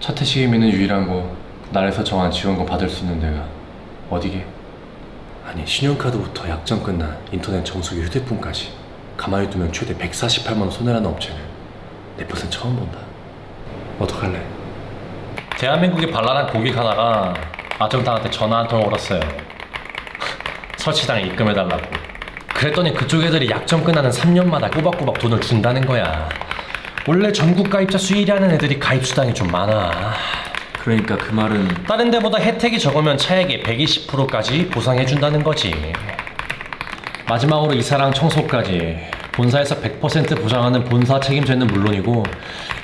차태식이면은 유일한 거 나라에서 정한 지원금 받을 수 있는 데가 어디게? 아니 신용카드부터 약정 끝난 인터넷 정수기 휴대폰까지 가만히 두면 최대 148만 원 손해라는 업체는 내 것은 처음 본다. 어떡할래? 대한민국의 발랄한 고객 하나가 아정당한테 전화 한 통 걸었어요. 설치당에 입금해달라고. 그랬더니 그쪽 애들이 약정 끝나는 3년마다 꼬박꼬박 돈을 준다는 거야. 원래 전국 가입자 수 1위 하는 애들이 가입 수당이 좀 많아. 그러니까 그 말은 다른 데보다 혜택이 적으면 차액의 120%까지 보상해준다는 거지. 마지막으로 이사랑 청소까지 본사에서 100% 보장하는 본사 책임제는 물론이고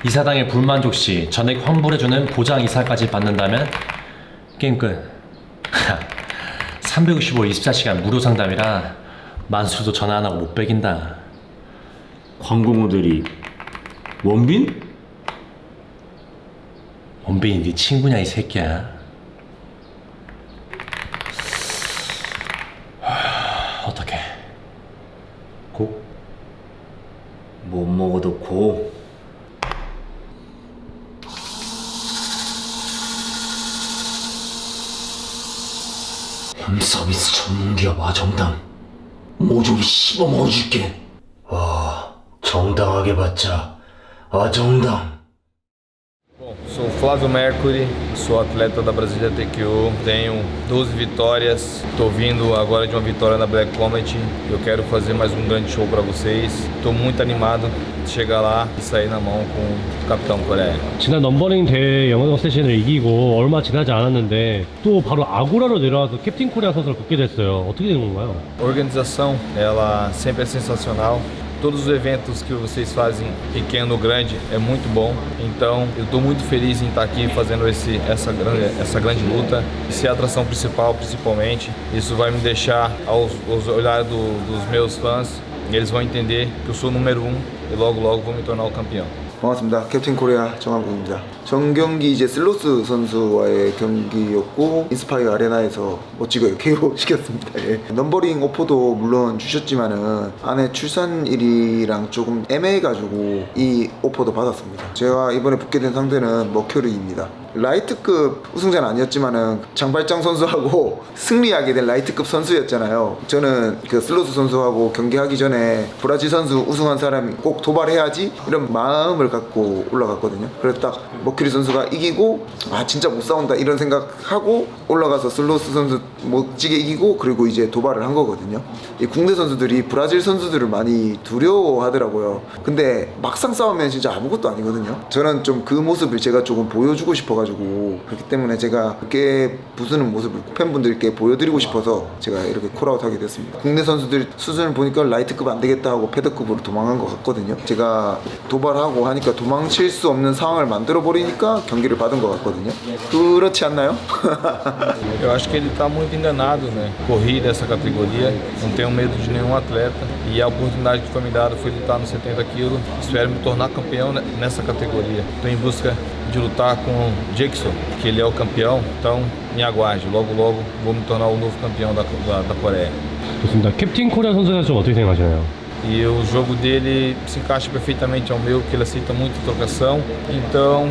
이사당의 불만족 시 전액 환불해주는 보장 이사까지 받는다면 게임 끝. 365 24시간 무료 상담이라 만수도 전화 안 하고 못 베긴다. 광고 모델이 원빈? 원빈이 네 친구냐 이 새끼야. 어떡해. 고? 못 먹어도 고. 홈서비스 전문기업 아정당 모조리 씹어 먹어줄게. 와, 정당하게 받자. 아정당. Bom, sou Flávio Mercury, sou atleta da Brasília TQO, tenho 12 vitórias, estou vindo agora de uma vitória na Black Comedy, eu quero fazer mais um grande show para vocês, estou muito animado de chegar lá e sair na mão com o Capitão Coreia. 지난 넘버링 대회 영광 세션을 이기고 얼마 지나지 않았는데 또 바로 아고라로 내려와서 캡틴 코리아 선수를 붙게 됐어요. 어떻게 된 건가요? A organização, ela sempre é sensacional. Todos os eventos que vocês fazem, pequeno ou grande, é muito bom. Então, eu estou muito feliz em estar aqui fazendo essa grande luta. E ser a atração principal, principalmente. Isso vai me deixar aos olhares dos meus fãs. Eles vão entender que eu sou o número 1 e logo logo vou me tornar o campeão. 반갑습니다. 캡틴 코리아 정한국입니다. 전 경기 이제 슬로스 선수와의 경기였고 인스파이어 아레나에서 멋지게 KO 시켰습니다. 예. 넘버링 오퍼도 물론 주셨지만은 아내 출산일이랑 조금 애매해가지고 이 오퍼도 받았습니다. 제가 이번에 붙게 된 상대는 머큐리입니다. 라이트급 우승자는 아니었지만은 장발장 선수하고 승리하게 된 라이트급 선수였잖아요. 저는 그 슬로스 선수하고 경기하기 전에 브라질 선수 우승한 사람이 꼭 도발해야지 이런 마음을 갖고 올라갔거든요. 그래서 딱 머큐리 선수가 이기고 아 진짜 못 싸운다 이런 생각하고 올라가서 슬로스 선수 멋지게 이기고 그리고 이제 도발을 한 거거든요. 이 국내 선수들이 브라질 선수들을 많이 두려워하더라고요. 근데 막상 싸우면 진짜 아무것도 아니거든요. 저는 좀 그 모습을 제가 조금 보여주고 싶어가지고 그렇기 때문에 제가 어깨 부수는 모습을 팬분들께 보여드리고 싶어서 제가 이렇게 콜아웃 하게 됐습니다. 국내 선수들 수준을 보니까 라이트급 안 되겠다 하고 패드급으로 도망간 것 같거든요. 제가 dobar하고 하니까 도망칠 수 없는 상황을 만들어 버리니까 경기를 받은 것 같거든요. 그렇지 않나요? Eu acho que ele está muito enganado, né? Corri dessa categoria, não tenho medo de nenhum atleta e a oportunidade que foi me dada foi lutar nos 70 quilos. Espero me tornar campeão nessa categoria. Estou em busca de lutar com o Jackson, que ele é o campeão, então me aguarde. Logo, logo vou me tornar o novo campeão da Coreia. 좋습니다. 캡틴 코리아 선수에 좀 어떻게 생각하시나요? E o jogo dele se encaixa perfeitamente ao meu, que ele aceita muito trocação. Então,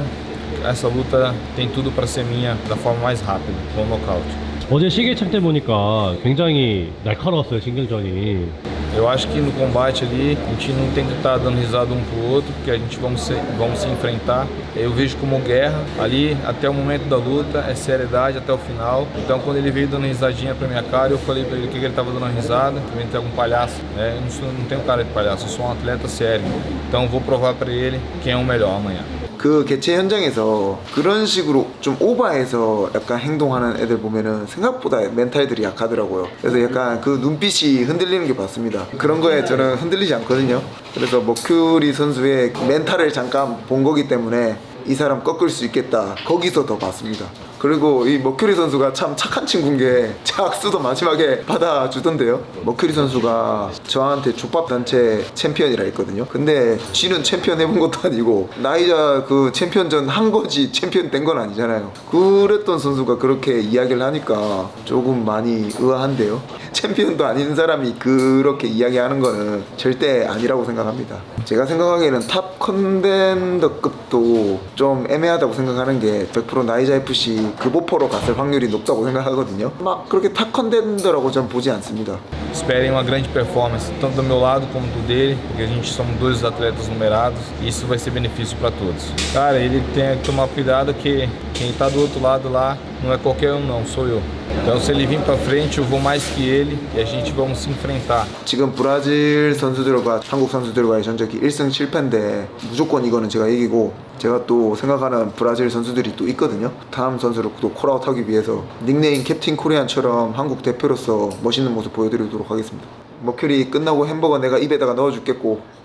essa luta tem tudo para ser minha da forma mais rápida, com nocaute. 어제 시계참 때 보니까 굉장히 날카로웠어요, 신경전이. Eu acho que no combate ali a gente não tem que estar dando risada um pro outro, porque a gente vamos se enfrentar. Eu vejo como guerra ali até o momento da luta, é seriedade até o final. Então quando ele veio dando risadinha pra minha cara, eu falei pra ele que ele tava dando risada, também tem algum palhaço. Eu não tenho cara de palhaço, eu sou um atleta sério. Então eu vou provar pra ele quem é o melhor amanhã. 그 개최 현장에서 그런 식으로 좀 오버해서 약간 행동하는 애들 보면은 생각보다 멘탈들이 약하더라고요. 그래서 약간 그 눈빛이 흔들리는 게 봤습니다. 그런 거에 저는 흔들리지 않거든요. 그래서 머큐리 선수의 멘탈을 잠깐 본 거기 때문에 이 사람 꺾을 수 있겠다 거기서 더 봤습니다. 그리고 이 머큐리 선수가 참 착한 친구인 게 제 악수도 마지막에 받아주던데요. 머큐리 선수가 저한테 족밥 단체 챔피언이라 했거든요. 근데 쥐는 챔피언 해본 것도 아니고 나이자 그 챔피언전 한 거지 챔피언 된 건 아니잖아요. 그랬던 선수가 그렇게 이야기를 하니까 조금 많이 의아한데요. 챔피언도 아닌 사람이 그렇게 이야기하는 거는 절대 아니라고 생각합니다. 제가 생각하기에는 탑 컨텐더급도 좀 애매하다고 생각하는 게 100% 나이자 FC 그 보포로 갔을 확률이 높다고 생각하거든요. 막 그렇게 탑 컨텐더라고 전 보지 않습니다. Esperem uma grande performance, tanto do meu lado como do dele, porque a gente somos dois atletas numerados e isso vai ser benefício para todos. Cara, ele tem que tomar cuidado que quem tá do outro lado lá não é qualquer um não, sou eu. Então se ele vir para frente eu vou mais que ele e a gente vamos se enfrentar. 지금 브라질 선수들과 한국 선수들과의 전적이 1승 7패인데 무조건 이거는 제가 이기고, 제가 또 생각하는 브라질 선수들이 또 있거든요. 다음 선수를 또 콜아웃하기 위해서 닉네임 캡틴 코리안처럼 한국 대표로서 멋있는 모습 보여드리도록 하겠습니다. 머큐리 끝나고 햄버거 내가 입에다가 넣어줄겠고.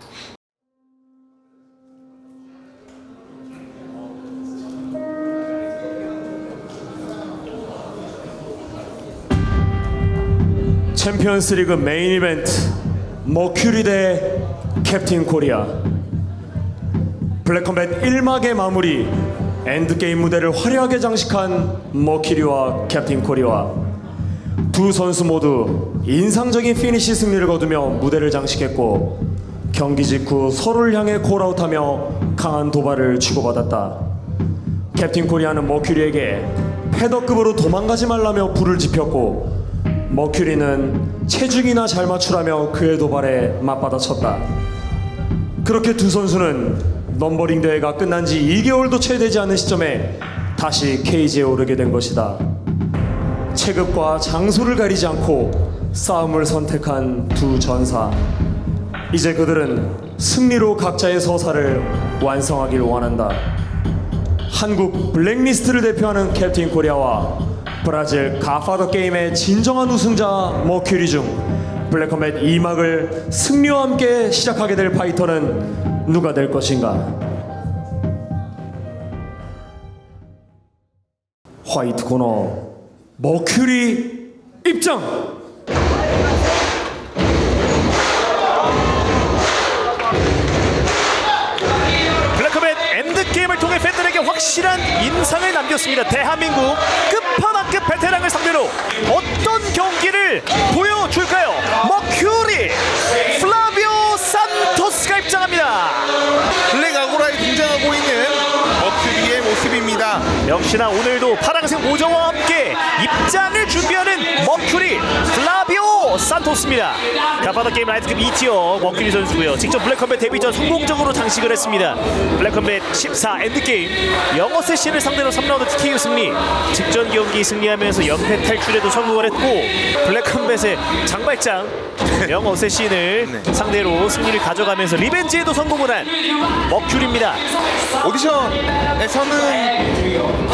챔피언스리그 메인 이벤트 머큐리 대 캡틴 코리아. 블랙컴뱃 1막의 마무리, 엔드게임 무대를 화려하게 장식한 머큐리와 캡틴 코리아. 두 선수 모두 인상적인 피니시 승리를 거두며 무대를 장식했고, 경기 직후 서로를 향해 콜아웃하며 강한 도발을 주고받았다. 캡틴 코리아는 머큐리에게 패더급으로 도망가지 말라며 불을 지폈고, 머큐리는 체중이나 잘 맞추라며 그의 도발에 맞받아쳤다. 그렇게 두 선수는 넘버링 대회가 끝난 지 2개월도 채 되지 않은 시점에 다시 케이지에 오르게 된 것이다. 체급과 장소를 가리지 않고 싸움을 선택한 두 전사. 이제 그들은 승리로 각자의 서사를 완성하길 원한다. 한국 블랙리스트를 대표하는 캡틴 코리아와 브라질 가파더 게임의 진정한 우승자 머큐리 중 블랙컴뱃 2막을 승리와 함께 시작하게 될 파이터는 누가 될 것인가? 화이트 코너 머큐리 입장! 블랙컴뱃 엔드게임을 통해 팬들에게 확실한 인상을 남겼습니다. 대한민국 끝판왕급 베테랑을 상대로 어떤 경기를 보여줄까요? 머큐리 플라비오 산토스가 입장합니다. 블랙 아고라에 등장하고 있는 머큐리의 모습입니다. 역시나 오늘도 파랑색 모정과 함께 입장을 준비하는 머큐리 플라비오 산토스입니다. 가파더 게임 라이트급 2티어 머큐리 선수고요. 직접 블랙컴뱃 데뷔 전 성공적으로 장식을 했습니다. 블랙컴뱃 14 엔드게임 영어 세신을 상대로 3라운드 TKO 승리, 직전 경기 승리하면서 연패 탈출에도 성공을 했고, 블랙컴뱃의 장발장 영어 세신을 상대로 승리를 가져가면서 리벤지에도 성공을 한 머큐리입니다. 오디션에서는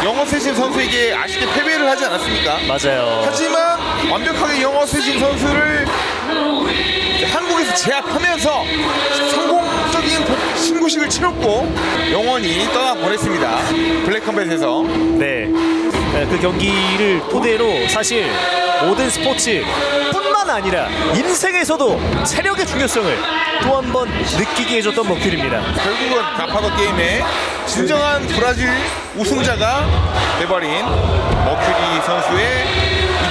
영어 세신 선수에게 아쉽게 패배를 하지 않았습니까? 맞아요. 하지만 완벽하게 영어 세신 선수를 한국에서 제압하면서 성공적인 신고식을 치렀고 영원히 떠나보냈습니다. 블랙컴뱃에서. 네, 그 경기를 토대로 사실 모든 스포츠 뿐만 아니라 인생에서도 체력의 중요성을 또 한 번 느끼게 해줬던 머큐리입니다. 결국은 가파더 게임의 진정한 브라질 우승자가 돼버린 머큐리 선수의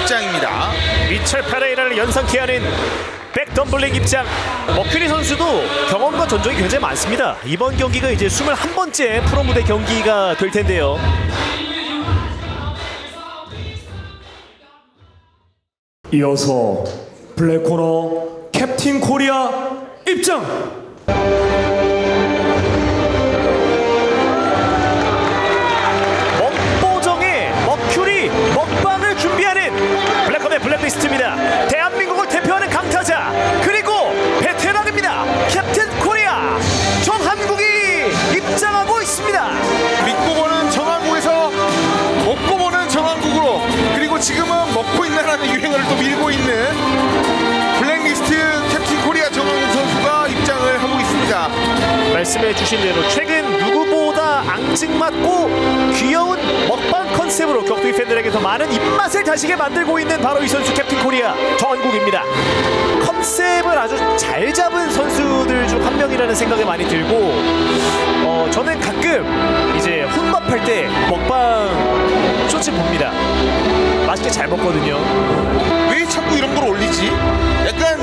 입장입니다. 미첼 페레이라를 연상케 하는 백덤블링 입장. 머큐리 선수도 경험과 전적이 굉장히 많습니다. 이번 경기가 이제 21번째 프로 무대 경기가 될 텐데요. 이어서 블랙코너 캡틴 코리아 입장! 먹보정의 머큐리 먹방을 준비하는 블랙컴뱃 블랙리스트입니다. 대한민국을 대표하는 강타자 그리고 베테랑입니다. 캡틴 코리아 정한국이 입장하고 있습니다. 믿고 보는 정한국에서 먹고 보는 정한국으로, 그리고 지금은 먹고 있나라는 유행어를 또 밀고 있는 블랙리스트 캡틴 코리아 정한국 선수가 입장을 하고 있습니다. 말씀해 주신 대로 최근 누구보다 앙증맞고 귀여운 먹방 컨셉으로 격투기 팬들에게 더 많은 입맛을 다시게 만들고 있는 바로 이 선수 캡틴 코리아 정한국입니다. 컨셉을 아주 잘 잡은 선수들 중 한 명이라는 생각이 많이 들고 저는 가끔 이제 혼밥할 때 먹방 쇼츠 봅니다. 맛있게 잘 먹거든요. 왜 자꾸 이런 걸 올리지? 약간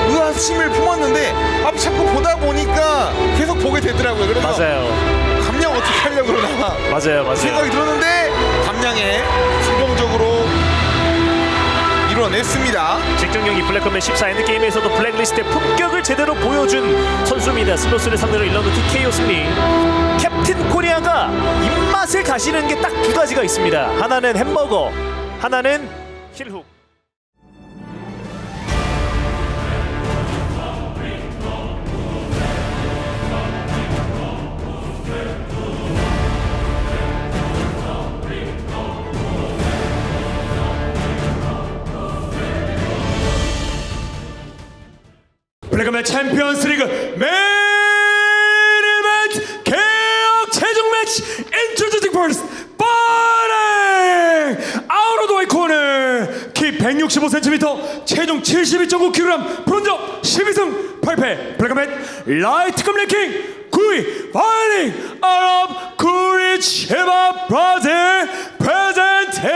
의아심을 품었는데 자꾸 보다 보니까 계속 보게 되더라고요. 그래서 맞아요. 감량 어떻게 하려고 그러나 맞아요. 생각이 들었는데 감량에 성공적으로 이뤄냈습니다. 직전경기 블랙컴뱃 14 엔드게임에서도 블랙리스트의 품격을 제대로 보여준 선수입니다. 슬로스를 상대로 1라운드 TKO 승리. 캡틴 코리아가 입맛을 가시는 게 딱 두 가지가 있습니다. 하나는 햄버거, 하나는 힐훅. 블랙컴뱃 챔피언스 리그 메인 이벤트 개혁 최종 매치 인트로듀싱 퍼스트 파이팅 아웃 오브 더 웨이 코너 키 165cm 체중 72.9kg 브론저 12승 8패 블랙컴뱃 라이트급 랭킹 9위 파이팅 아웃 오브 쿠리치바 브라질 프레젠팅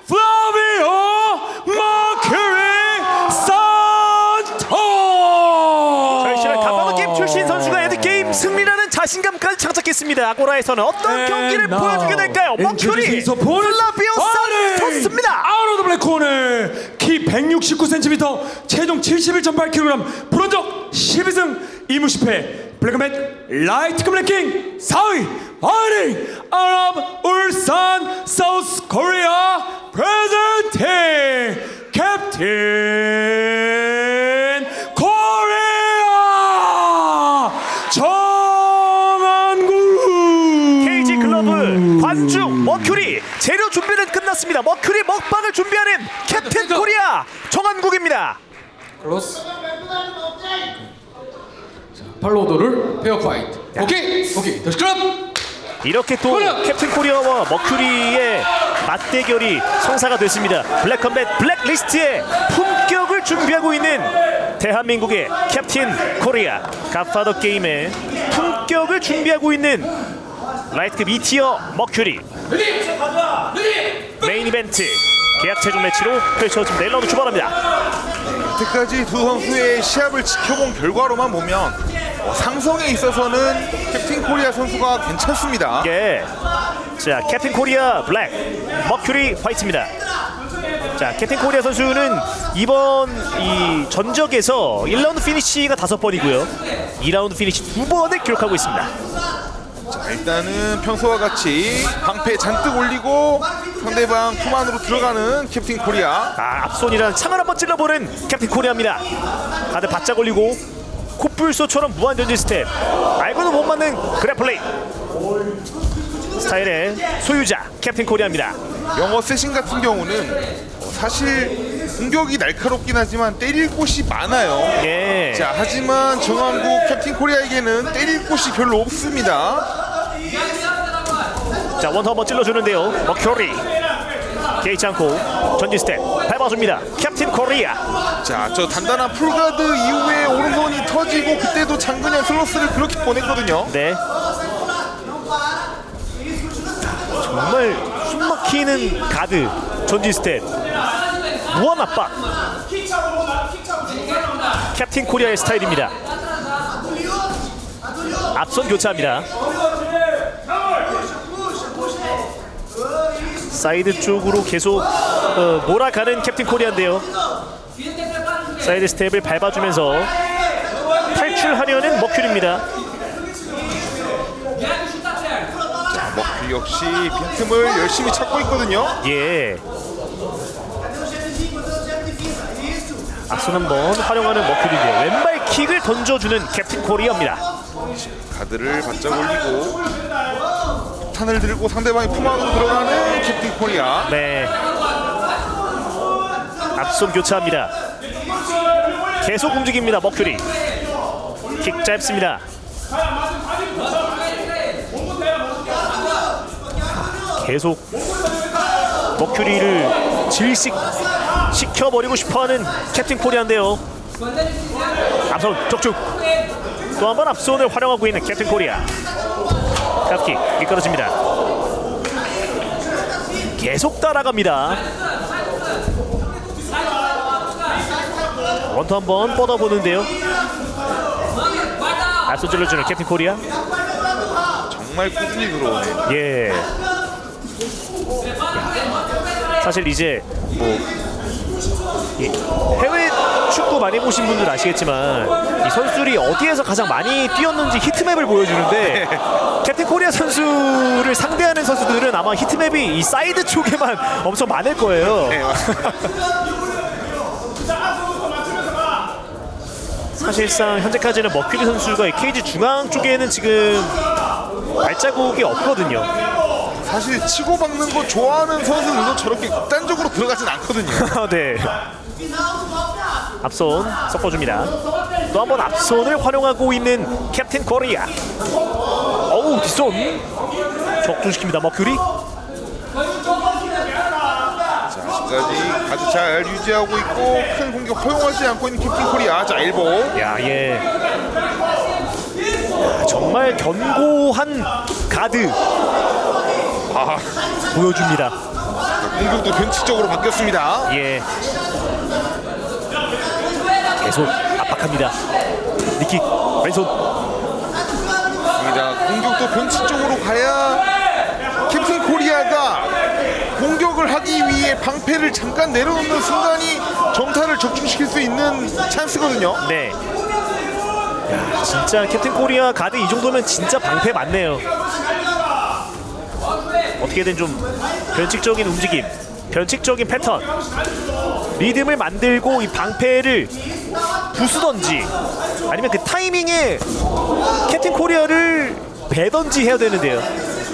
플라비오 머큐리 절실한 가파도 게임 출신 선수가 엔드게임 승리라는 자신감까지 장착했습니다. 아고라에서는 어떤 경기를 보여주게 될까요? 머큐리 플라비오 산토스입니다. 아웃 오브 블랙 코너 키 169cm 체중 71.8kg 브론저 12승 2무 10패 블랙컴뱃 라이트급 랭킹 4위 파이팅 아웃 오브 울산 사우스 코리아 프레젠팅 캡틴 코리아 정한국 KG 글러브 관중 머큐리 재료 준비는 끝났습니다. 머큐리 먹방을 준비하는 캡틴 코리아 정한국입니다. 클로스. 자, 팔로우도를 페어 파이트. 오케이 다시 클럽. 이렇게 또 캡틴 코리아와 머큐리의 맞대결이 성사가 됐습니다. 블랙컴뱃 블랙리스트의 품격을 준비하고 있는 대한민국의 캡틴 코리아. 갓파더 게임의 품격을 준비하고 있는 라이트급 2티어 머큐리. 메인 이벤트 계약 최종 매치로 펼쳐집니다. 1라운드 출발합니다. 여태까지 두 선수의 시합을 지켜본 결과로만 보면 상성에 있어서는 캡틴 코리아 선수가 괜찮습니다. 예. 자, 캡틴 코리아 블랙, 머큐리 화이트입니다. 자, 캡틴 코리아 선수는 이번 이 전적에서 1라운드 피니시가 5번이고요. 2라운드 피니시 2번을 기록하고 있습니다. 자, 일단은 평소와 같이 방패 잔뜩 올리고 상대방 품 안으로 들어가는 캡틴 코리아. 앞손이라는 창을 한번 찔러보는 캡틴 코리아입니다. 다들 바짝 올리고 코뿔소처럼 무한 전진 스텝. 알고도 못 맞는 그래플레이 스타일의 소유자 캡틴 코리아입니다. 영어 세신 같은 경우는 사실 공격이 날카롭긴 하지만 때릴 곳이 많아요. 예. 자, 하지만 정한국 캡틴 코리아에게는 때릴 곳이 별로 없습니다. 자, 원터 한번 찔러주는데요. 머큐리 개의치 않고 전진 스텝 밟아줍니다. 캡틴 코리아. 자, 저 단단한 풀가드 이후에 오른손이 터지고 그때도 장근현 슬로스를 그렇게 보냈거든요. 네. 정말 숨막히는 가드 전진 스텝 무한 압박. 캡틴 코리아의 스타일입니다. 앞선 교차합니다. 사이드 쪽으로 계속 몰아가는 캡틴 코리아인데요. 사이드 스텝을 밟아주면서 탈출하려는 머큐리입니다. 자, 머큐리 역시 빈틈을 열심히 찾고 있거든요. 예. 앞선 한번 활용하는 머큐리인데 왼발 킥을 던져주는 캡틴 코리아입니다. 가드를 바짝 올리고 탄을 들고 상대방의 품 안으로 들어가는 캡틴 코리아. 네. 앞손 교차합니다. 계속 움직입니다. 머큐리. 킥 짧습니다. 계속 머큐리를 질식시켜버리고 싶어하는 캡틴 코리아인데요. 앞선 쪽쪽 또 한 번 앞손을 활용하고 있는 캡틴 코리아. 탑킥 미끄러집니다. 계속 따라갑니다. 원투 한번 뻗어보는데요. 앞서 찔러주는 캡틴 코리아. 정말 꾸준히 들어오네. 예. 사실 이제 뭐 해외 축구 많이 보신 분들 아시겠지만 이 선수들이 어디에서 가장 많이 뛰었는지 히트맵을 보여주는데 캡틴 코리아 선수를 상대하는 선수들은 아마 히트맵이 이 사이드 쪽에만 엄청 많을 거예요. 네, 맞습니다. 사실상 현재까지는 머큐리 선수가 이 케이지 중앙 쪽에는 지금 발자국이 없거든요. 사실 치고박는 거 좋아하는 선수들도 저렇게 극단적으로 들어가진 않거든요. 네. 앞손 섞어줍니다. 또 한 번 앞손을 활용하고 있는 캡틴 코리아. 어우 뒷손 적중시킵니다. 머큐리. 자, 아직까지 아주 잘 유지하고 있고 큰 공격 허용하지 않고 있는 캡틴 코리아. 자, 엘보. 야, 예. 야, 정말 견고한 가드 보여줍니다. 공격도 변칙적으로 바뀌었습니다. 예. 계속 압박합니다. 니킥 왼손. 공격도 변칙적으로 가야 캡틴 코리아가 공격을 하기 위해 방패를 잠깐 내려놓는 순간이 정타를 적중시킬 수 있는 찬스거든요. 네. 야, 진짜 캡틴 코리아 가드 이 정도면 진짜 방패 맞네요. 어떻게든 좀 변칙적인 움직임, 변칙적인 패턴, 리듬을 만들고 이 방패를 부수던지 아니면 그 타이밍에 캡틴 코리아를 베던지 해야 되는데요.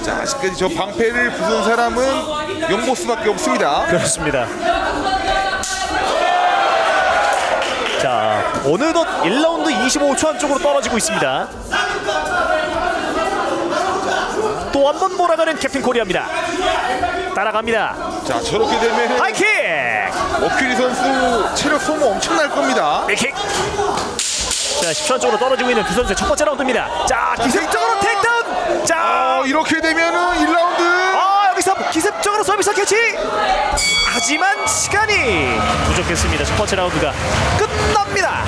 자, 아직까지 저 방패를 부순 사람은 영보스밖에 없습니다. 그렇습니다. 자, 어느덧 1라운드 25초 안쪽으로 떨어지고 있습니다. 또 한 번 몰아가는 캡틴 코리아입니다. 따라갑니다. 자, 저렇게 되면 하이킥! 머큐리 선수 체력 소모 엄청날 겁니다. 밀킥! 자, 10초 안쪽으로 떨어지고 있는 두 선수의 첫 번째 라운드입니다. 자, 기습적으로 택다운! 자, 이렇게 되면은 1라운드. 여기서 기습적으로 서비스 캐치! 하지만 시간이 부족했습니다. 첫 번째 라운드가 끝납니다.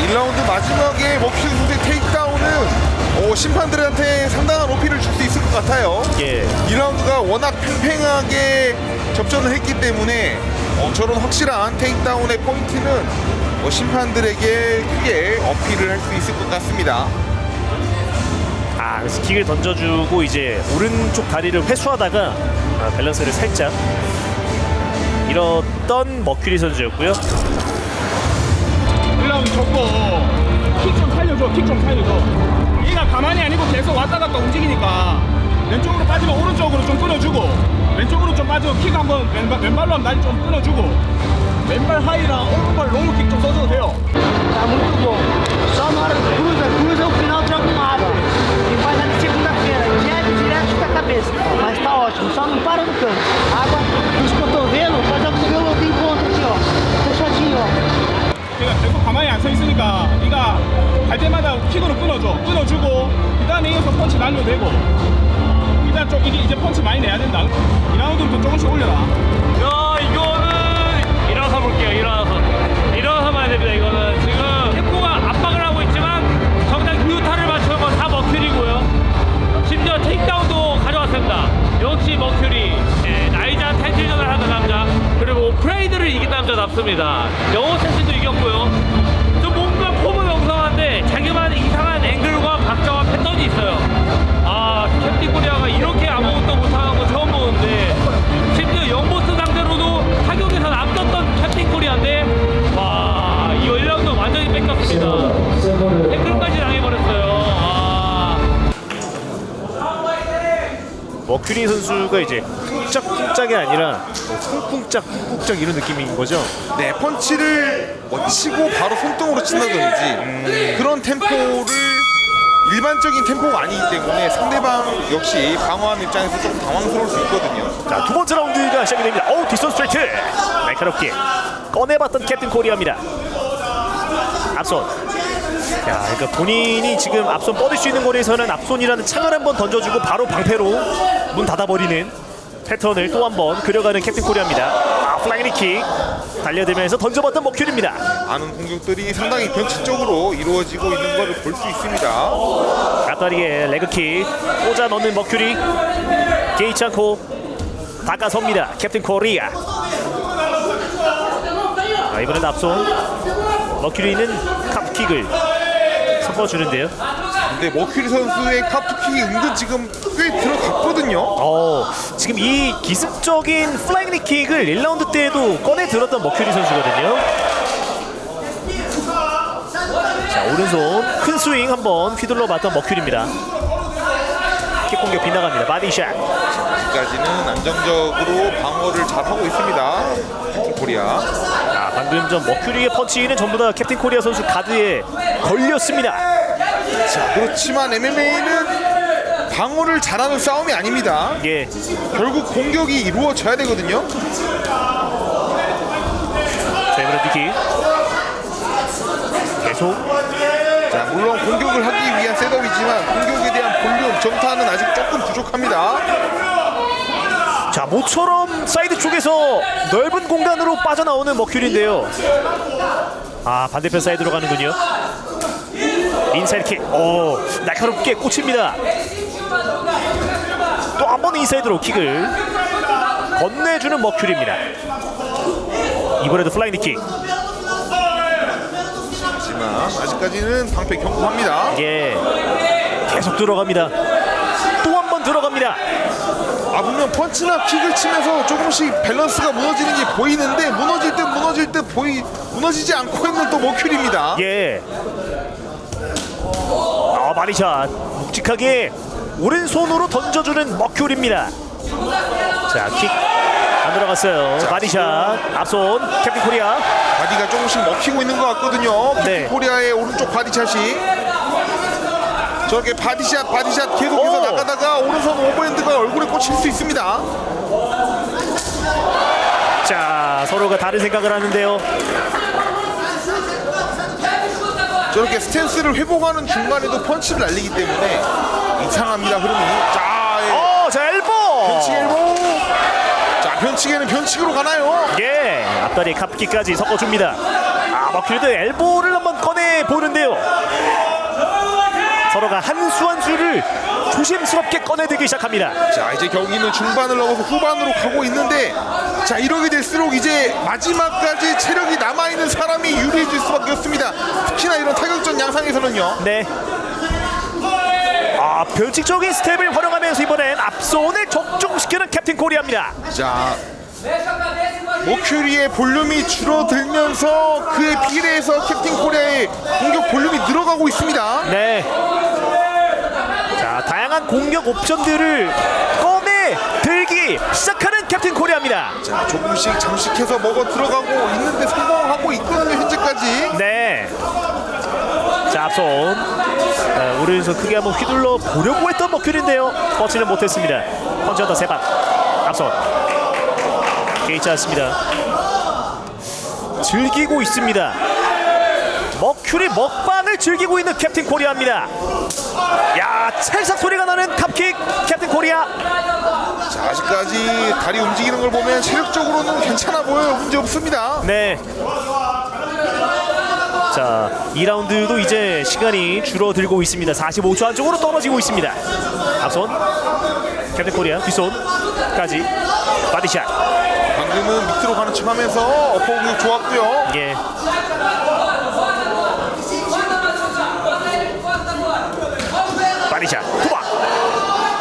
1라운드 마지막에 머큐리 선수의 테이크다운은 심판들한테 상당한 어필을 줄 수 있을 것 같아요. 예. 2라운드가 워낙 팽팽하게 접전을 했기 때문에 저런 확실한 테이크다운의 포인트는 심판들에게 크게 어필을 할 수 있을 것 같습니다. 그래서 킥을 던져주고 이제 오른쪽 다리를 회수하다가 밸런스를 살짝 잃었던 머큐리 선수였고요. 1라운드 줬고 킥 좀 살려줘. 킥 좀 살려줘. 얘가 가만히 아니고 계속 왔다 갔다 움직이니까 왼쪽으로 빠지면 오른쪽으로 좀 끊어주고 왼쪽으로 좀 빠지면 킥 한번 왼발로 한번 다리 좀 끊어주고 왼발 하이랑 오른발 롱킥 좀 써줘도 돼요. Tá muito bom. Só na hora que cruza o final joga um água. E faz na segunda-feira, direto chuta a cabeça. Mas tá ótimo, só não para no canto. Água nos cotovelos, faz a cotovelo em ponta aqui, ó. Fechadinho, ó. 제가 계속 가만히 안 서 있으니까 네가 갈 때마다 킥으로 끊어주고 그 다음에 이어서 펀치 날려도 되고 일단 좀 이게 이제 펀치 많이 내야 된다. 2라운드부터 조금씩 올려라. 야, 이거는 일어나서 볼게요. 일어나서 봐야 됩니다. 이거는 지금 템포가 압박을 하고 있지만 정작 유타를 맞추는 건 다 머큐리고요. 심지어 테이크다운도 가져왔습니다. 역시 머큐리. 나이자 타이틀전을 하는 남자, 그리고 프레이드를 이긴 남자답습니다. 영어 테스트도 이겼고요. 좀 뭔가 폼은 영성한데 자기만의 이상한 앵글과 박자와 패턴이 있어요. 캡틴 코리아가 이렇게 아무것도 못하는 거 처음 보는데, 심지어 영보스 상대로도 타격에서 앞섰던 캡틴 코리아인데, 와, 이거 1라운드 완전히 뺏겼습니다. 태클까지 당해버렸어요. 머큐리 선수가 이제 쿵짝쿵짝이 아니라 쿵쿵짝 이런 느낌인 거죠? 네, 펀치를 치고 바로 손등으로 친다든지 그런 템포를 일반적인 템포가 아니기 때문에 상대방 역시 방어하는 입장에서 조금 당황스러울 수 있거든요. 자, 두 번째 라운드가 시작이 됩니다. 뒷손 스트레이트 날카롭게 꺼내봤던 캡틴 코리아입니다. 앞손. 야, 그러니까 본인이 지금 앞손 뻗을 수 있는 거리에서는 앞손이라는 창을 한번 던져주고 바로 방패로 문 닫아버리는 패턴을 또 한번 그려가는 캡틴 코리아입니다. 플라잉 킥 달려들면서 던져봤던 머큐리입니다. 많은 공격들이 상당히 변칙적으로 이루어지고 있는 것을 볼 수 있습니다. 앞다리에 레그킥 꽂아 넣는 머큐리. 개의치 않고 다가섭니다. 캡틴 코리아. 이번엔 앞손. 머큐리는 카프킥을 섞어주는데요. 근데 머큐리 선수의 카프킥이 은근 지금 꽤 들어갔거든요. 지금 이 기습적인 플라잉 킥을 1라운드 때에도 꺼내 들었던 머큐리 선수거든요. 자, 오른손 큰 스윙 한번 휘둘러 봤던 머큐리입니다. 킥 공격 빗나갑니다. 바디샷. 아직까지는 안정적으로 방어를 잘하고 있습니다. 캡틴 코리아. 방금 전 머큐리의 펀치는 전부 다 캡틴 코리아 선수 가드에 걸렸습니다. 자, 그렇지만 MMA는 방어를 잘하는 싸움이 아닙니다. 예. 결국 공격이 이루어져야 되거든요. 자, 이번엔 니킥. 계속. 자, 물론 공격을 하기 위한 셋업이지만 공격에 대한 볼륨, 정타는 아직 조금 부족합니다. 자, 모처럼 사이드 쪽에서 넓은 공간으로 빠져나오는 머큐리인데요. 반대편 사이드로 가는군요. 인사이드 킥. 날카롭게 꽂힙니다. 또 한 번 인사이드로 킥을 건네주는 머큐리입니다. 이번에도 플라잉 킥. 하지만 아직까지는 방패 경고합니다. 예, 계속 들어갑니다. 또 한 번 들어갑니다. 분명 펀치나 킥을 치면서 조금씩 밸런스가 무너지는 게 보이는데 무너질 때 무너지지 않고 있는 또 머큐리입니다. 예. 바디샷 묵직하게 오른손으로 던져주는 머큐리입니다. 자, 킥 안 들어갔어요. 바디샷 앞손 캡틴 코리아. 바디가 조금씩 먹히고 있는 것 같거든요. 캡틴 코리아의 오른쪽 바디샷이 저렇게 바디샷 계속해서 나가다가 오른손 오버핸드가 얼굴에 꽂힐 수 있습니다. 자, 서로가 다른 생각을 하는데요. 저렇게 스탠스를 회복하는 중간에도 펀치를 날리기 때문에 이상합니다, 흐름이. 자, 엘보. 변칙 엘보. 자, 변칙에는 변칙으로 가나요? 예, 앞다리 카프킥까지 섞어줍니다. 머큐리도 엘보를 한번 꺼내 보는데요. 서로가 한 수 한 수를 조심스럽게 꺼내들기 시작합니다. 자, 이제 경기는 중반을 넘어서 후반으로 가고 있는데, 자, 이러게 될수록 이제 마지막까지 체력이 남아있는 사람이 유리해질 수밖에 없습니다. 특히나 이런 타격전 양상에서는요. 네. 변칙적인 스텝을 활용하면서 이번엔 앞손을 적중시키는 캡틴 코리아입니다. 자, 머큐리의 볼륨이 줄어들면서 그에 비례해서 캡틴 코리아의 공격 볼륨이 늘어가고 있습니다. 네. 자, 다양한 공격 옵션들을 꺼내 들기 시작하는 캡틴 코리아입니다. 자, 조금씩 잠식해서 먹어 들어가고 있는데 성공하고 있거든요, 현재까지. 네. 자, 앞손 오른손 크게 한번 휘둘러 보려고 했던 머큐리인데요. 뻗지는 못했습니다. 펀치 언더 세방. 앞손 개의치 않습니다. 즐기고 있습니다. 머큐리 먹방을 즐기고 있는 캡틴 코리아입니다. 야, 찰싹 소리가 나는 캅킥 캡틴 코리아. 자, 아직까지 다리 움직이는 걸 보면 체력적으로는 괜찮아 보여요. 문제 없습니다. 네. 자, 2라운드도 이제 시간이 줄어들고 있습니다. 45초 안쪽으로 떨어지고 있습니다. 앞손 캡틴 코리아 뒷손까지 바디샷. 방금은 밑으로 가는 척 하면서 어퍼 공격 좋았고요. 예. 바디샷 투박.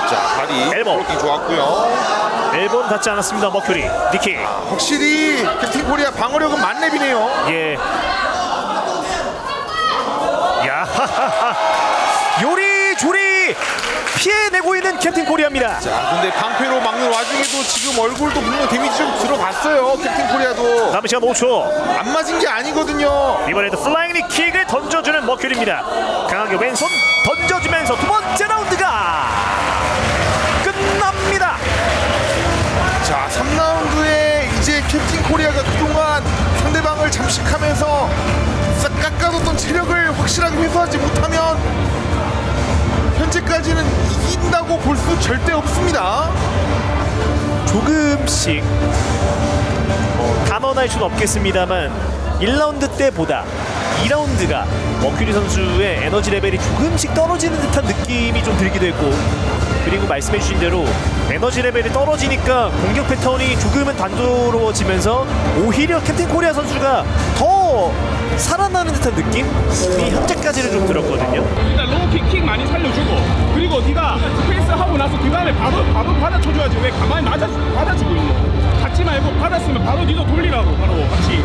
자, 다리 엘보. 블로킹 좋았고요. 엘보는 닿지 않았습니다. 머큐리 니킥. 확실히 캡틴 코리아 방어력은 만렙이네요. 예. 야, 요리조리 피해내고 있는 캡틴 코리아입니다. 자, 근데 방패로 막는 와중에도 지금 얼굴도 분명 데미지 좀 들어갔어요. 캡틴 코리아도. 남은 시간 5초. 안 맞은 게 아니거든요. 이번에도 플라잉 킥을 던져주는 머큐리입니다. 강하게 왼손 던져주면서 두 번째 라운드가 끝납니다. 자, 3라운드에 이제 캡틴 코리아가 그동안 상대방을 잠식하면서 싹 깎아뒀던 체력을 확실하게 회수하지 못하면 현재까지는 이긴다고 볼 수 절대 없습니다. 조금씩 감언할 수는 없겠습니다만 1라운드 때보다 2라운드가 머큐리 선수의 에너지 레벨이 조금씩 떨어지는 듯한 느낌이 좀 들기도 했고, 그리고 말씀해주신 대로 에너지 레벨이 떨어지니까 공격 패턴이 조금은 단조로워지면서 오히려 캡틴 코리아 선수가 더 살아나는 듯한 느낌이 현재까지는 좀 들었거든요. 일단 로우킥 킥 많이 살려주고, 그리고 네가 스페이스 하고 나서 그 다음에 바로 받아쳐줘야지. 왜 가만히 받아주고 있노? 받지 말고 받았으면 바로 니도 돌리라고, 바로 같이.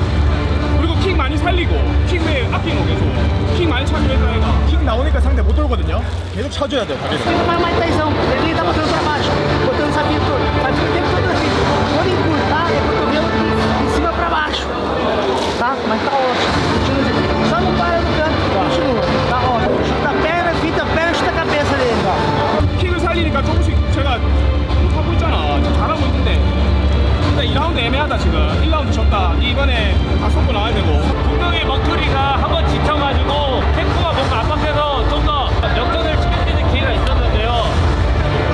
그리고 킥 많이 살리고, 킥 왜 아끼노? 계속 킥 많이 차줘야 돼. 아이가 킥 나오니까 상대 못 돌거든요. 계속 차줘야 돼요. Fica mais tensão. Ele tá botando pra baixo, botando essa vida toda. Faz o tempo todo assim. Quando encurtar, é cotovelo em cima pra baixo. Tá? Mas tá ótimo. Continua assim. Só não para no canto. Continua. Tá ótimo. Chuta a perna, fita a perna, chuta a cabeça dele. 킥을 살리니까 조금씩 제가 하고 있잖아. 지금 잘하고 있는데. 근데 2라운드 애매하다 지금. 1라운드 졌다. 이번에 다 쏟고 나와야 되고. 분명히 머큐리가 한번 지쳐가지고 탱크가 뭔가 압박해서 좀 더 역전을 시킬 수 있는 기회가 있었는데요.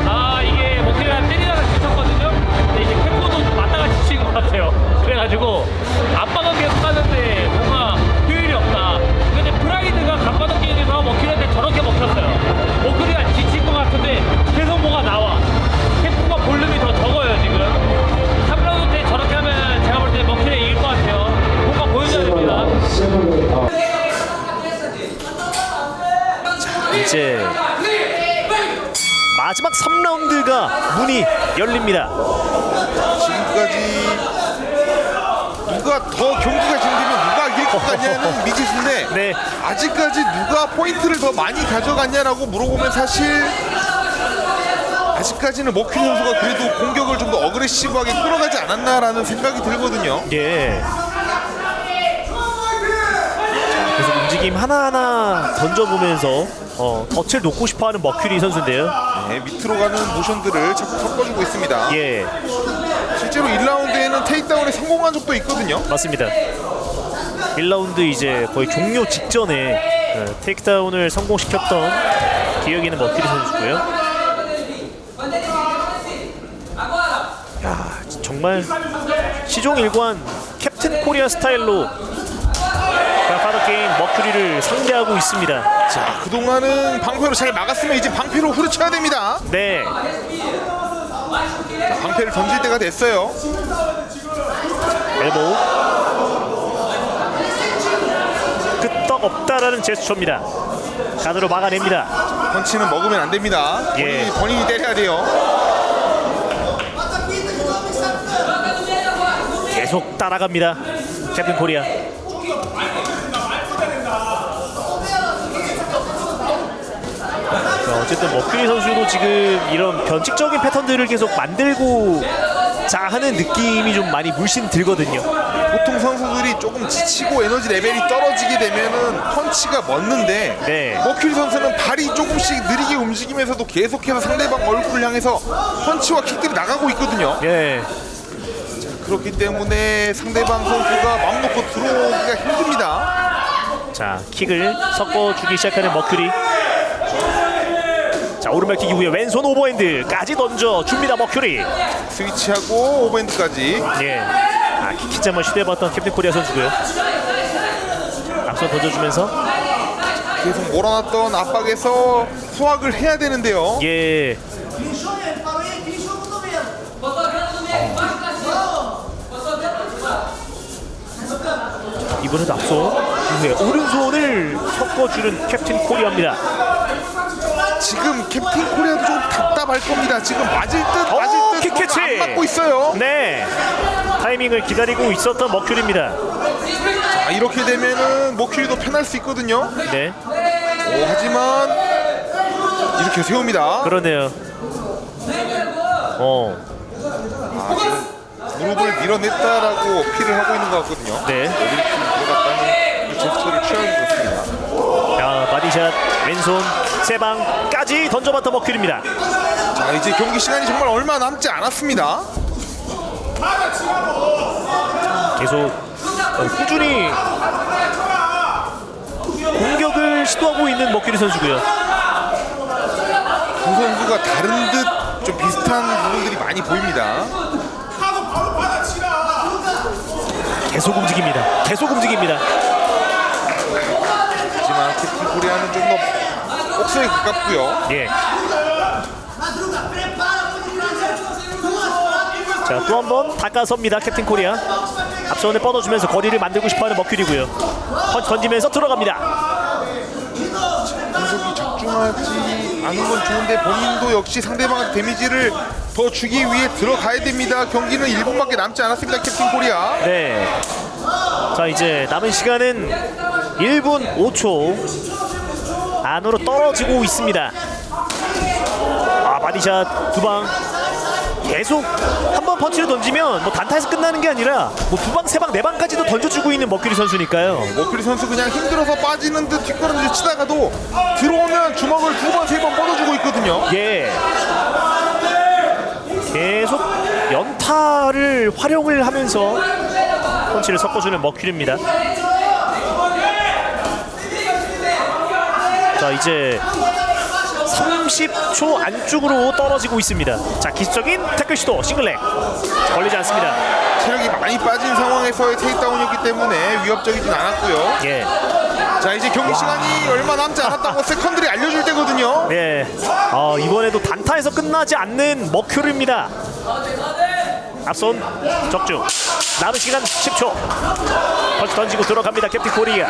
아, 이게 머큐리가 때리다가 지쳤거든요. 근데 이제 탱크도 맞다가 지친 것 같아요. 그래가지고 압박은 계속 하는데 뭔가 효율이 없다. 근데 프라이드가 갑바도 게임에서 머큐리한테 저렇게 먹혔어요. 머큐리가 지친 것 같은데 계속 뭐가 나와. 탱크가 볼륨이 더 적어요 지금. 3라운드 때 저렇게 하면 제가 볼 때 머큐리 이길 것 같아요. 뭔가 보여줘야 됩니다. 이제 마지막 3라운드가 문이 열립니다. 지금까지 누가 더 경기가 진행되면 누가 이길 것 같냐는 미지수인데 네. 아직까지 누가 포인트를 더 많이 가져갔냐라고 물어보면 사실 아직까지는 머큐리 선수가 그래도 공격을 좀 더 어그레시브하게 끌어가지 않았나라는 생각이 들거든요. 예. 계속 움직임 하나하나 던져보면서 덫을 놓고 싶어하는 머큐리 선수인데요. 네, 밑으로 가는 모션들을 자꾸 섞어주고 있습니다. 예, 실제로 1라운드에는 테이크다운에 성공한 적도 있거든요. 맞습니다. 1라운드 이제 거의 종료 직전에 테이크다운을 성공시켰던 기억이 있는 머큐리 선수고요. 야, 정말 시종일관 캡틴 코리아 스타일로 가파더 게임 머큐리를 상대하고 있습니다. 자, 그동안은 방패로 잘 막았으면 이제 방패로 후려쳐야 됩니다. 네. 자, 방패를 던질 때가 됐어요. 엘보우. 끄떡 없다라는 제스처입니다. 가드로 막아냅니다. 펀치는 먹으면 안 됩니다. 예. 본인이 때려야 돼요. 계속 따라갑니다. 캡틴 코리아. 어쨌든 머큐리 선수도 지금 이런 변칙적인 패턴들을 계속 만들고자 하는 느낌이 좀 많이 물씬 들거든요. 보통 선수들이 조금 지치고 에너지 레벨이 떨어지게 되면은 펀치가 멎는데 네. 머큐리 선수는 발이 조금씩 느리게 움직이면서도 계속해서 상대방 얼굴을 향해서 펀치와 킥들이 나가고 있거든요. 예. 그렇기 때문에 상대방 선수가 마음 놓고 들어오기가 힘듭니다. 자, 킥을 섞어주기 시작하는 머큐리. 자, 오른발킥 이후에 왼손 오버핸드까지 던져줍니다. 머큐리. 스위치하고 오버핸드까지. 예. 킥 한번 시도해봤던 캡틴 코리아 선수고요. 앞선 던져주면서 계속 몰아놨던 압박에서 소화를 해야 되는데요. 예. 이번에도 앞서 이후에 오른손을 섞어주는 캡틴 코리아입니다. 지금 캡틴 코리아도 좀 답답할 겁니다. 지금 맞을 듯 킥캐치 안 맞고 있어요. 네, 타이밍을 기다리고 있었던 머큐리입니다. 자, 이렇게 되면은 머큐리도 편할 수 있거든요. 네. 하지만 이렇게 세웁니다. 그러네요. 무릎을 밀어냈다라고 어필을 하고 있는 것 같거든요. 네. 들어갔다는 제스처를 취하는 것 같습니다. 자, 바디샷 왼손 세방까지 던져봤던 머큐리입니다. 자, 이제 경기 시간이 정말 얼마 남지 않았습니다. 계속 꾸준히 공격을 시도하고 있는 머큐리 선수고요. 두 선수가 다른 듯 좀 비슷한 부분들이 많이 보입니다. 계속 움직입니다. 계속 움직입니다. 하지만 캡틴 코리아는 좀 더 복수에 가깝고요. 예. 자, 또 한 번 닦아섭니다. 캡틴 코리아. 앞선에 뻗어주면서 거리를 만들고 싶어하는 머큐리고요. 펀치 던지면서 들어갑니다. 공격이 적중하지 않은 건 좋은데 본인도 역시 상대방한테 데미지를 더 주기 위해 들어가야 됩니다. 경기는 1분밖에 남지 않았습니다. 캡틴 코리아. 네. 자, 이제 남은 시간은 1분 5초 안으로 떨어지고 있습니다. 아, 바디샷 두 방. 계속 한 번 펀치를 던지면 뭐 단타에서 끝나는 게 아니라 뭐 두 방, 세 방, 네 방까지도 던져주고 있는 머큐리 선수니까요. 머큐리 선수 그냥 힘들어서 빠지는 듯 뒷걸음질 치다가도 들어오면 주먹을 두 번, 세 번 뻗어주고 있거든요. 예. 계속 연타를 활용을 하면서 펀치를 섞어주는 머큐리입니다. 자, 이제 30초 안쪽으로 떨어지고 있습니다. 자, 기술적인 태클 시도 싱글렉 걸리지 않습니다. 체력이 많이 빠진 상황에서의 테이크다운이었기 때문에 위협적이진 않았고요. 예. 자, 이제 경기 시간이 얼마 남지 않았다고 세컨들이 알려줄 때거든요. 네. 이번에도 단타에서 끝나지 않는 머큐리입니다. 앞손 적중. 남은 시간 10초. 펀치 던지고 들어갑니다. 캡틴 코리아.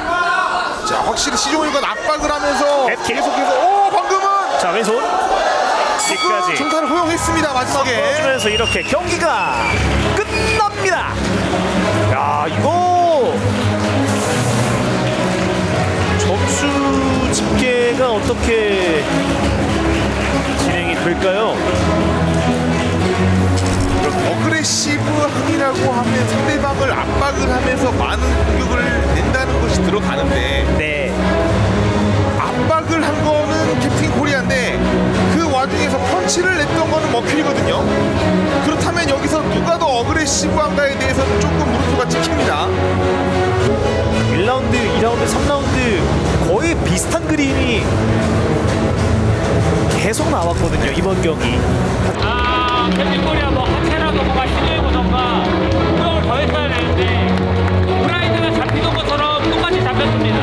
자, 확실히 시종일관 압박을 하면서 캡틴. 계속해서 방금은 자, 왼손 끝까지 중타를 허용했습니다. 마지막에 주면서 이렇게 경기가 끝납니다. 야, 이거 점수 집계가 어떻게 진행이 될까요? 어그레시브함이라고 하면 상대방을 압박을 하면서 많은 공격을 낸다는 것이 들어가는데 네. 압박을 한 거는 캡틴 코리아인데 그 와중에서 펀치를 냈던 거는 머큐리거든요. 그렇다면 여기서 누가 더 어그레시브한가에 대해서는 조금 물음표가 찍힙니다. 1라운드, 2라운드, 3라운드 거의 비슷한 그림이 계속 나왔거든요, 이번 경기. 캡틴 코리아 뭐 하체라도 뭐가 시도해보던가 공격을 더 했어야 되는데 프라이드가 잡히던 것처럼 똑같이 잡혔습니다.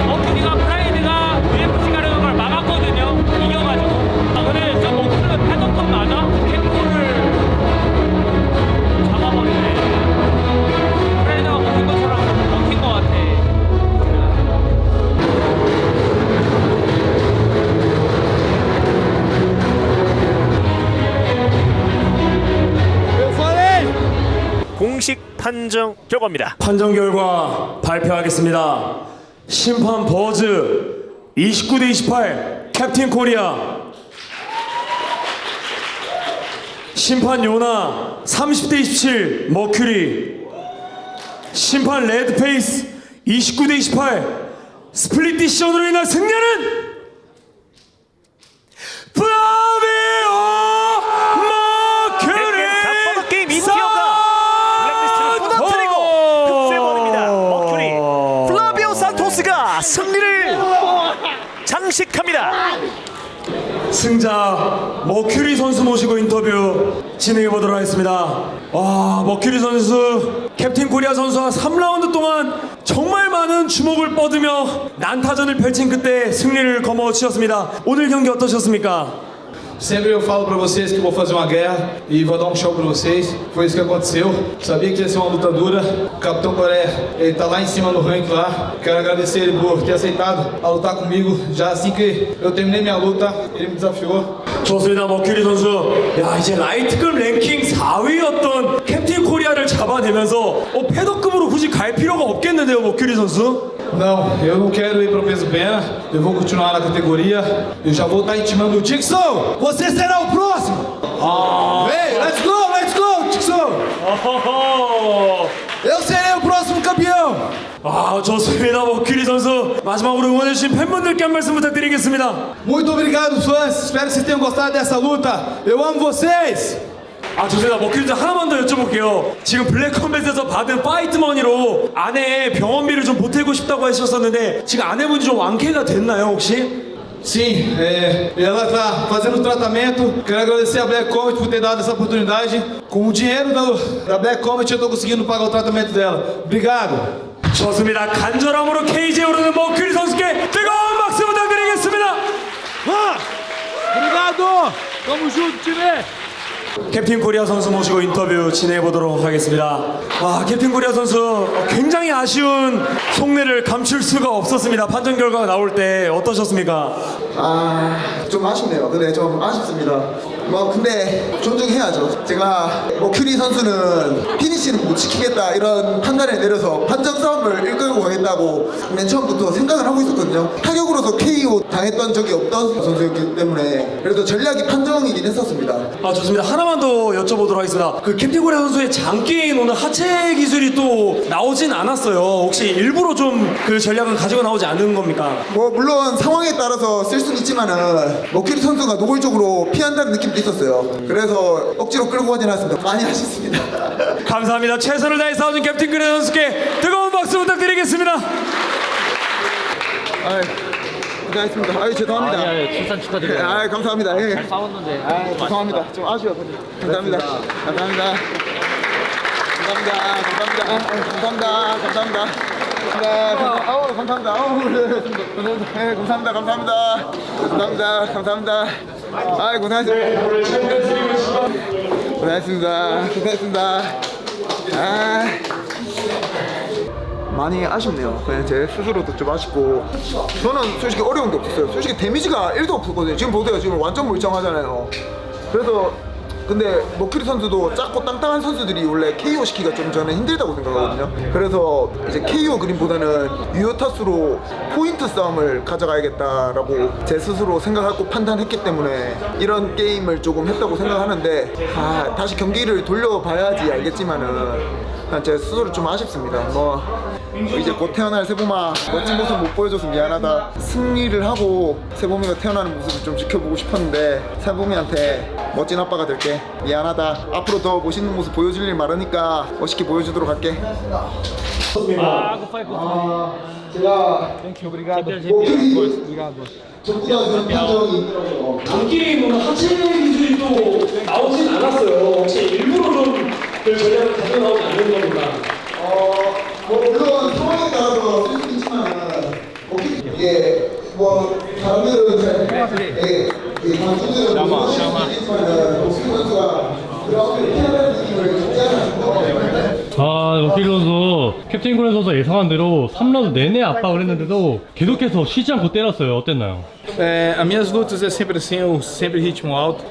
머큐리가 프라이드가 UFC 가려는 걸 막았거든요. 이겨가지고. 근데 저 머큐리가 패던턴 맞아? 캡코를 잡아버리네. 프라이드가 먹힌 것처럼 먹힌 것 같아. 공식 판정 결과입니다. 판정 결과 발표하겠습니다. 심판 버즈 29대 28 캡틴 코리아, 심판 요나 30대 27 머큐리, 심판 레드페이스 29대 28 스플릿 디시전으로 인한 승리는 플라비오 머큐리. 갑바드 게임 인티어가 블랙리스트를 무너뜨리고 흡수해버립니다. 머큐리 플라비오 산토스가 승리를 장식합니다. 승자 머큐리 선수 모시고 인터뷰 진행해 보도록 하겠습니다. 와, 머큐리 선수 캡틴 코리아 선수와 3라운드 동안 정말 많은 주목을 뻗으며 난타전을 펼친 끝에 승리를 거머쥐었습니다. 오늘 경기 어떠셨습니까? Sempre eu falo pra vocês que vou fazer uma guerra e vou dar um show pra vocês. Foi isso que aconteceu. Sabia que ia ser uma luta dura. O Capitão Coreia, ele tá lá em cima no ranking lá. Quero agradecer ele por ter aceitado a lutar comigo. Já assim que eu terminei minha luta, ele me desafiou. 좋습니다. 머큐리 선수, 야, 이제 라이트급 랭킹 4위였던 캡틴 코리아를 잡아내면서 패더급으로 굳이 갈 필요가 없겠는데요, 머큐리 선수? Não, eu não quero ir para o peso pena, eu vou continuar na categoria, eu já vou estar intimando o Dixon, você será o próximo! Vem, let's go, Dixon! Eu serei o próximo campeão! 아, 좋습니다. 머큐리 선수. 마지막으로 응원해주신 팬분들께 한 말씀 부탁드리겠습니다. Muito obrigado, fãs, espero que vocês tenham gostado dessa luta, eu amo vocês! 아, 좋습니다. 머큐리 선수 하나만 더 여쭤볼게요. 지금 블랙컴뱃에서 받은 파이트 머니로 아내 병원비를 좀 보태고 싶다고 하셨었는데 지금 아내분이 좀 완쾌가 됐나요, 혹시? Sim, ela está fazendo tratamento. Quero agradecer a Black Combat por ter dado essa oportunidade. Com o dinheiro da Black Combat eu estou conseguindo pagar o tratamento dela. Obrigado. 좋습니다. 간절함으로 케이지에 오르는 머큐리 선수께 뜨거운 박수 부탁드리겠습니다. Obrigado. Tamo junto, time. 캡틴 코리아 선수 모시고 인터뷰 진행해 보도록 하겠습니다. 와, 캡틴 코리아 선수 굉장히 아쉬운 속내를 감출 수가 없었습니다. 판정 결과가 나올 때 어떠셨습니까? 좀 아쉽네요. 그래, 좀 아쉽습니다. 근데 존중해야죠. 제가 큐리 선수는 피니시는 못 지키겠다 이런 판단을 내려서 판정 싸움을 이끌고 가겠다고 맨 처음부터 생각을 하고 있었거든요. 타격으로서 KO 당했던 적이 없던 선수였기 때문에 그래도 전략이 판정이긴 했었습니다. 아, 좋습니다. 하나만 더 여쭤보도록 하겠습니다. 그 캡틴 코리아 선수의 장기인 오늘 하체 기술이 또 나오진 않았어요. 혹시 일부러 좀 그 전략은 가지고 나오지 않는 겁니까? 물론 상황에 따라서 쓸 수는 있지만은 머큐리 선수가 노골적으로 피한다는 느낌도 있었어요. 그래서 억지로 끌고 가진 않았습니다. 많이 아쉽습니다. 감사합니다. 최선을 다해 싸워준 캡틴 코리아 선수께 뜨거운 박수 부탁드리겠습니다. 고생하셨습니다. 죄송합니다. 출산 축하드려요. 감사합니다. 잘 싸웠는데. 죄송합니다. 좀 아쉬워요. 감사합니다. 감사합니다. 고생하셨습니다. 많이 아쉽네요. 그냥 제 스스로도 좀 아쉽고 저는 솔직히 어려운 게 없었어요. 솔직히 데미지가 1도 없었거든요. 지금 보세요. 지금 완전 멀쩡하잖아요. 그래서 근데 머큐리 선수도 작고 땅땅한 선수들이 원래 KO 시키기가 좀 저는 힘들다고 생각하거든요. 그래서 이제 KO 그림보다는 유효타수로 포인트 싸움을 가져가야겠다라고 제 스스로 생각하고 판단했기 때문에 이런 게임을 조금 했다고 생각하는데 다시 경기를 돌려봐야지 알겠지만은 제 스스로 좀 아쉽습니다. 이제 곧 태어날 세보마 멋진 모습 못 보여줘서 미안하다. 승리를 하고 세보미가 태어나는 모습을 좀 지켜보고 싶었는데 세보미한테 멋진 아빠가 될게. 미안하다. 앞으로 더 멋있는 모습 보여줄 일 많으니까 멋있게 보여주도록 할게. 제가 전부다 그런 판정이 있더라고요. 장기인 오늘 하체 기술이 또 나오진 않았어요. 혹시 일부러 좀 그 전략을 가지고 나오지 않는 겁니까? 물론 상황에 따라서 쓸 수 있지만 이게 사람들은 잘 관중들은 모를 수 있지만 목숨 선수가 그렇게 피하는 느낌을 적지 않았는데 머큐리 선수 캡틴 코리아 선수 예상한 대로 3라운드 내내 압박을 했는데도 계속해서 쉬지 않고 때렸어요. 어땠나요? As minhas lutas é sempre assim, eu sempre ritmo alto.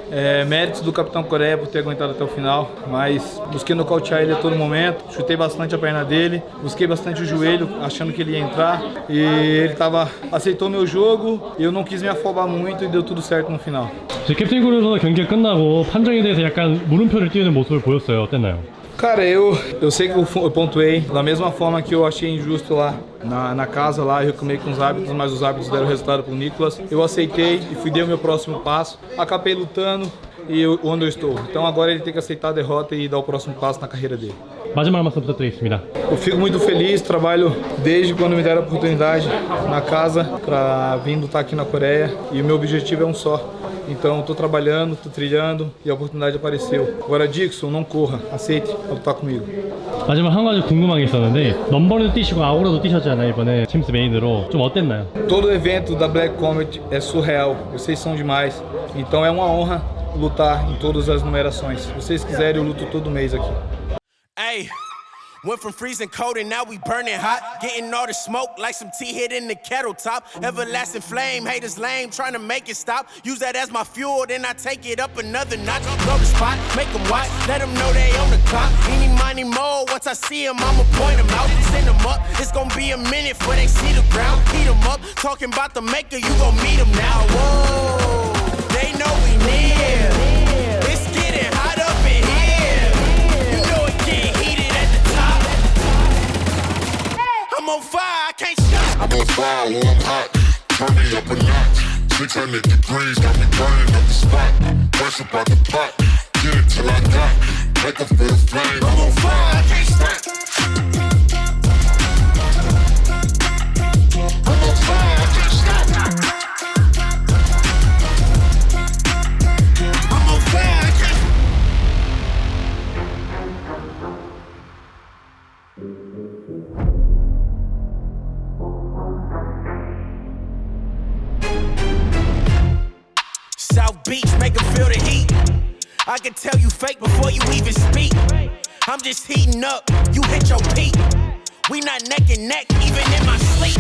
Méritos do Capitão Coreia por ter aguentado até o final, mas busquei nocautear ele a todo momento, chutei bastante a perna dele, busquei bastante o joelho, achando que ele ia entrar, e ele aceitou meu jogo, e eu não quis me afobar muito e deu tudo certo no final. 캡틴 코리아 선수 경기가 끝나고 판정에 대해서 약간 물음표를 띄우는 모습을 보였어요. 어땠나요? Cara, eu sei que eu pontuei da mesma forma que eu achei injusto lá na casa lá, eu reclamei com os árbitros, mas os árbitros deram resultado pro Nicolas. Eu aceitei e dei o meu próximo passo, acabei lutando e onde eu estou. Então agora ele tem que aceitar a derrota e dar o próximo passo na carreira dele. 마지막 말씀 부탁드리겠습니다. Eu fico muito feliz, trabalho desde quando me deram a oportunidade na casa para vir lutar aqui na Coreia e o meu objetivo é um só. Então estou trabalhando, estou trilhando e a oportunidade apareceu. Agora Dixon, não corra, aceite lutar comigo. 마지막 한 가지 궁금한 게 있었는데 넘버리도 뛰시고 아우라도 뛰셨잖아요. 이번에 팀스 메인으로 좀 어땠나요? Todo evento da Black Combat é surreal, vocês são demais. Então é uma honra lutar em todas as numerações. Se vocês quiserem, eu luto todo mês aqui. Hey, went from freezing cold and now we burning hot. Getting all the smoke like some tea hit in the kettle top. Everlasting flame, haters lame, trying to make it stop. Use that as my fuel, then I take it up another notch. Blow the spot, make them watch, let them know they on the top. Any money more, once I see him, I'ma point him out. Send him up, it's gonna be a minute before they see the ground. Heat him up, talking about the maker, you gon' meet him now. Whoa, they know we near. It's getting hot up in here. You know it getting heated at the top. I'm on fire, I can't stop. I'm on fire, I'm hot. Turn me up a notch. 600 degrees, got me burning up the spot. Press up out the pot, get it till I got. Make a feel flame. I'm on fire, I can't stop. I'm on fire, I can't stop. I'm on fire, I can't. South Beach, make them feel the heat. I can tell you fake before you even speak. I'm just heating up, you hit your peak. We not neck and neck, even in my sleep.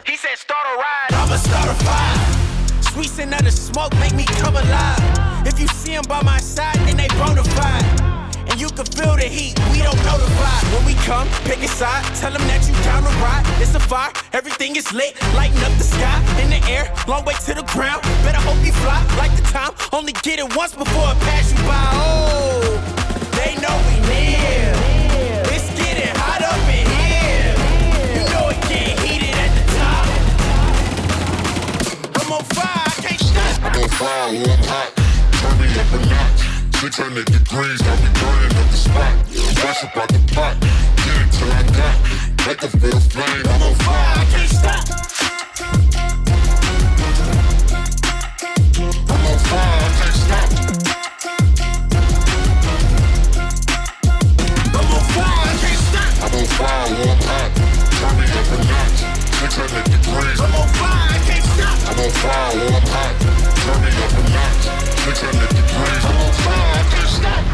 He said start a ride, I'ma start a fire. Sweet scent of the smoke make me come alive. If you see him by my side, then they bonafide. And you can feel the heat, we don't notify. When we come, pick a side, tell them that you down to ride. It's a fire, everything is lit, lighting up the sky. In the air, long way to the ground. Better hope you fly, like the time. Only get it once before it pass you by. Oh, they know we near. It's getting hot up in here. You know it getting heated at the top. I'm on fire, I can't stop. I'm on fire, I'm hot. Turn me up a notch. 600 degrees, got me burning up the spot. Press up out the pot, get it till I got. Make a feel flame. I'm on fire, I can't stop. I'm on fire, I can't stop. I'm on fire, I can't stop. I'm on fire, I'm hot. Turn me up a notch. 600 degrees. I'm on fire, I can't stop. I'm on fire, I'm hot. Turn me up a notch. 600 degrees. I'm on fire, I can't stop.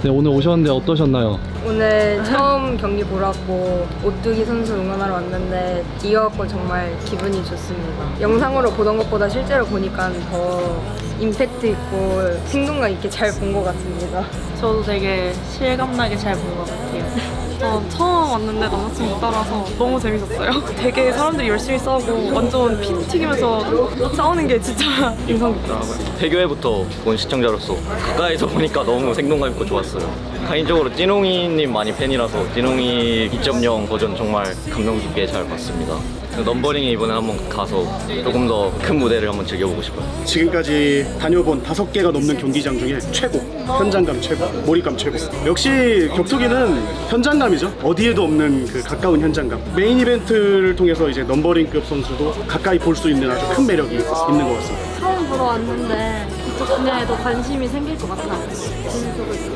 네, 오늘 오셨는데 어떠셨나요? 오늘 처음 경기 보러 왔고 오뚜기 선수 응원하러 왔는데 이겨갖고 정말 기분이 좋습니다. 영상으로 보던 것보다 실제로 보니까 더 임팩트 있고 생동감 있게 잘 본 것 같습니다. 저도 되게 실감나게 잘 본 것 같아요. 저 처음 왔는데 남자친구 따라서 너무 재밌었어요. 되게 사람들이 열심히 싸우고 완전 피 튀기면서 싸우는 게 진짜 인상 깊더라고요. 대교회부터 본 시청자로서 가까이서 보니까 너무 생동감 있고 좋았어요. 개인적으로 찌농이님 많이 팬이라서 찌농이 2.0 버전 정말 감명 깊게 잘 봤습니다. 넘버링에 이번에 한번 가서 조금 더 큰 무대를 한번 즐겨보고 싶어요. 지금까지 다녀본 5개가 넘는 경기장 중에 최고, 현장감 최고, 몰입감 최고. 역시 격투기는 현장감이죠. 어디에도 없는 그 가까운 현장감. 메인 이벤트를 통해서 이제 넘버링급 선수도 가까이 볼 수 있는 아주 큰 매력이 있는 것 같습니다. 처음 보러 왔는데 이쪽 분야에도 관심이 생길 것 같아요. 재밌어가지고.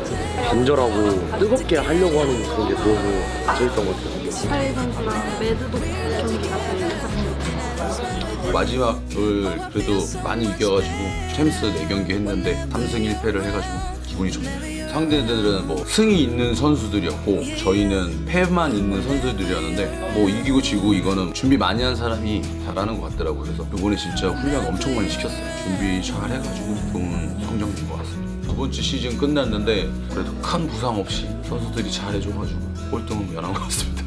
간절하고 뜨겁게 하려고 하는 그런 게 너무 재밌던 것 같아요. 차이 선수랑 매드독 경기가 제일 인상적이었어요. 마지막을 그래도 많이 이겨가지고 챔스 4경기 했는데 3승 1패를 해가지고 기분이 좋네요. 상대들은 뭐 승이 있는 선수들이었고 저희는 패만 있는 선수들이었는데 뭐 이기고 지고 이거는 준비 많이 한 사람이 잘하는 것 같더라고요. 그래서 이번에 진짜 훈련 엄청 많이 시켰어요. 준비 잘 해가지고 좋은 성적인 것 같습니다. 두 번째 시즌 끝났는데 그래도 큰 부상 없이 선수들이 잘해줘가지고 꼴등은 면한 것 같습니다.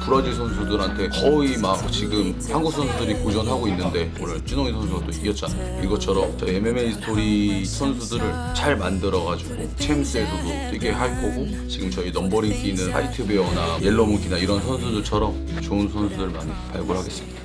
브라질 선수들한테 거의 막 지금 한국 선수들이 고전하고 있는데 오늘 찌농이 선수가 또 이겼잖아요. 이것처럼 저희 MMA 스토리 선수들을 잘 만들어가지고 챔스에서도 되게 할 거고 지금 저희 넘버링 뛰는 화이트베어나 옐로우문키나 이런 선수들처럼 좋은 선수들 많이 발굴하겠습니다.